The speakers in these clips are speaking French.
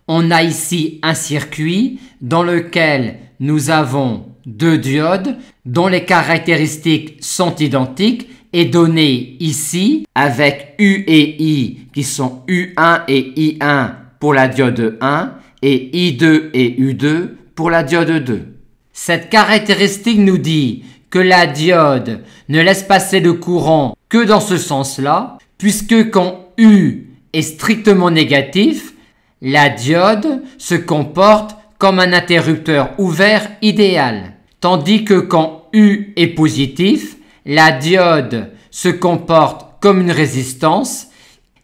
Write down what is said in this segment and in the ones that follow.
On a ici un circuit dans lequel nous avons deux diodes dont les caractéristiques sont identiques et données ici avec U et I qui sont U1 et I1 pour la diode 1 et I2 et U2 pour la diode 2. Cette caractéristique nous dit que la diode ne laisse passer le courant que dans ce sens-là, puisque quand U est strictement négatif, la diode se comporte comme un interrupteur ouvert idéal. Tandis que quand U est positif, la diode se comporte comme une résistance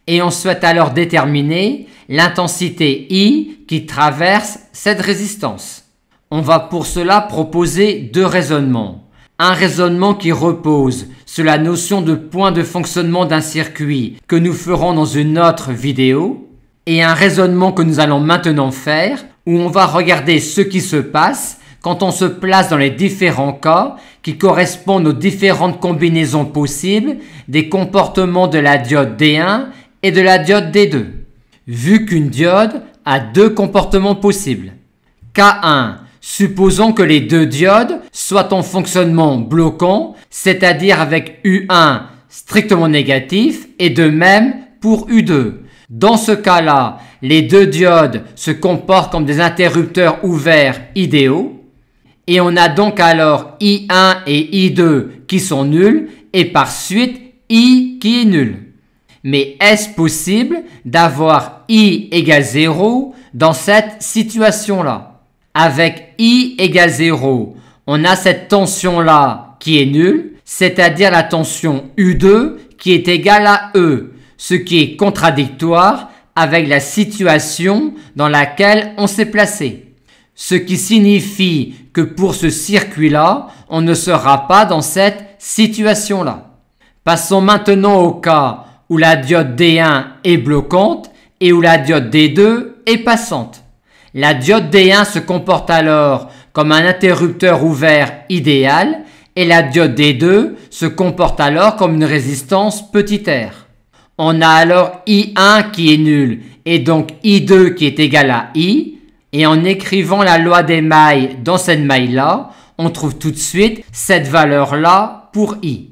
et on souhaite alors déterminer l'intensité I qui traverse cette résistance. On va pour cela proposer deux raisonnements. Un raisonnement qui repose sur la notion de point de fonctionnement d'un circuit que nous ferons dans une autre vidéo et un raisonnement que nous allons maintenant faire où on va regarder ce qui se passe quand on se place dans les différents cas qui correspondent aux différentes combinaisons possibles des comportements de la diode D1 et de la diode D2. Vu qu'une diode a deux comportements possibles. K1, supposons que les deux diodes soient en fonctionnement bloquant, c'est-à-dire avec U1 strictement négatif et de même pour U2. Dans ce cas-là, les deux diodes se comportent comme des interrupteurs ouverts idéaux et on a donc alors I1 et I2 qui sont nuls et par suite I qui est nul. Mais est-ce possible d'avoir I égale 0 dans cette situation-là? Avec I égale 0, on a cette tension-là qui est nulle, c'est-à-dire la tension U2 qui est égale à E, ce qui est contradictoire avec la situation dans laquelle on s'est placé. Ce qui signifie que pour ce circuit-là, on ne sera pas dans cette situation-là. Passons maintenant au cas où la diode D1 est bloquante et où la diode D2 est passante. La diode D1 se comporte alors comme un interrupteur ouvert idéal et la diode D2 se comporte alors comme une résistance petit r. On a alors I1 qui est nul et donc I2 qui est égal à I. Et en écrivant la loi des mailles dans cette maille-là, on trouve tout de suite cette valeur-là pour I.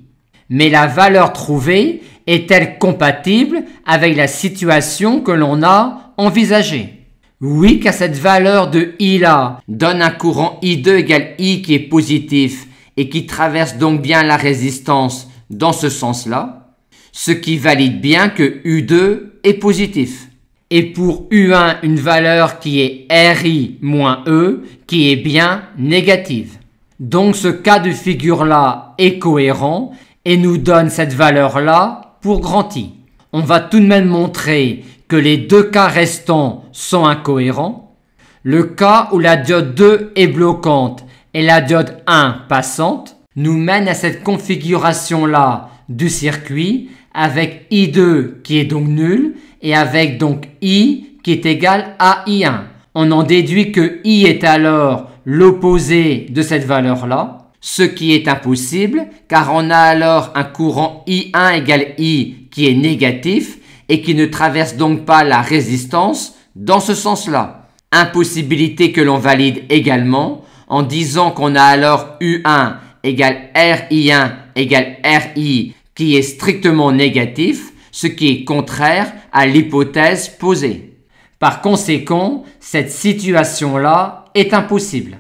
Mais la valeur trouvée est-elle compatible avec la situation que l'on a envisagée? Oui, car cette valeur de I-là donne un courant I2 égale I qui est positif et qui traverse donc bien la résistance dans ce sens-là, ce qui valide bien que U2 est positif. Et pour U1, une valeur qui est RI moins E, qui est bien négative. Donc ce cas de figure-là est cohérent et nous donne cette valeur-là pour grand I. On va tout de même montrer que les deux cas restants sont incohérents. Le cas où la diode 2 est bloquante et la diode 1 passante nous mène à cette configuration-là du circuit avec I2 qui est donc nul et avec donc I qui est égal à I1. On en déduit que I est alors l'opposé de cette valeur-là, ce qui est impossible car on a alors un courant I1 égale I qui est négatif et qui ne traverse donc pas la résistance dans ce sens-là. Impossibilité que l'on valide également en disant qu'on a alors U1 égale RI1 égale RI qui est strictement négatif, ce qui est contraire à l'hypothèse posée. Par conséquent, cette situation-là est impossible.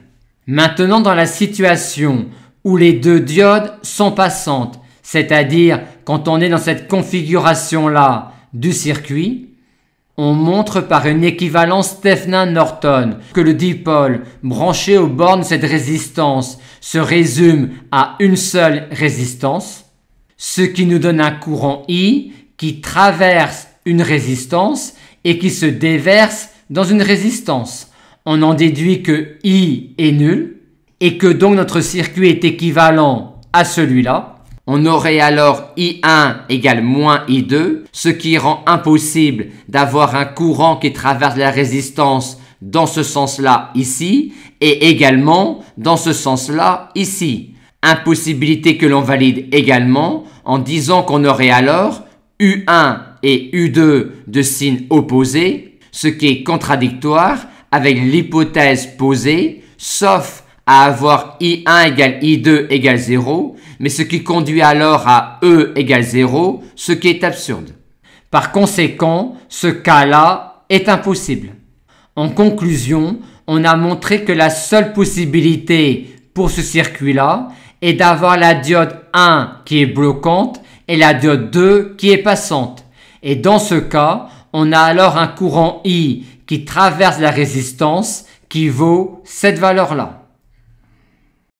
Maintenant, dans la situation où les deux diodes sont passantes, c'est-à-dire quand on est dans cette configuration-là du circuit, on montre par une équivalence Thevenin-Norton que le dipôle branché aux bornes de cette résistance se résume à une seule résistance, ce qui nous donne un courant I qui traverse une résistance et qui se déverse dans une résistance. On en déduit que I est nul et que donc notre circuit est équivalent à celui-là. On aurait alors I1 égale moins I2, ce qui rend impossible d'avoir un courant qui traverse la résistance dans ce sens-là ici et également dans ce sens-là ici. Impossibilité que l'on valide également en disant qu'on aurait alors U1 et U2 de signes opposés, ce qui est contradictoire avec l'hypothèse posée, sauf à avoir I1 égale I2 égale 0, mais ce qui conduit alors à E égale 0, ce qui est absurde. Par conséquent, ce cas-là est impossible. En conclusion, on a montré que la seule possibilité pour ce circuit-là est d'avoir la diode 1 qui est bloquante et la diode 2 qui est passante. Et dans ce cas, on a alors un courant I qui traverse la résistance qui vaut cette valeur-là.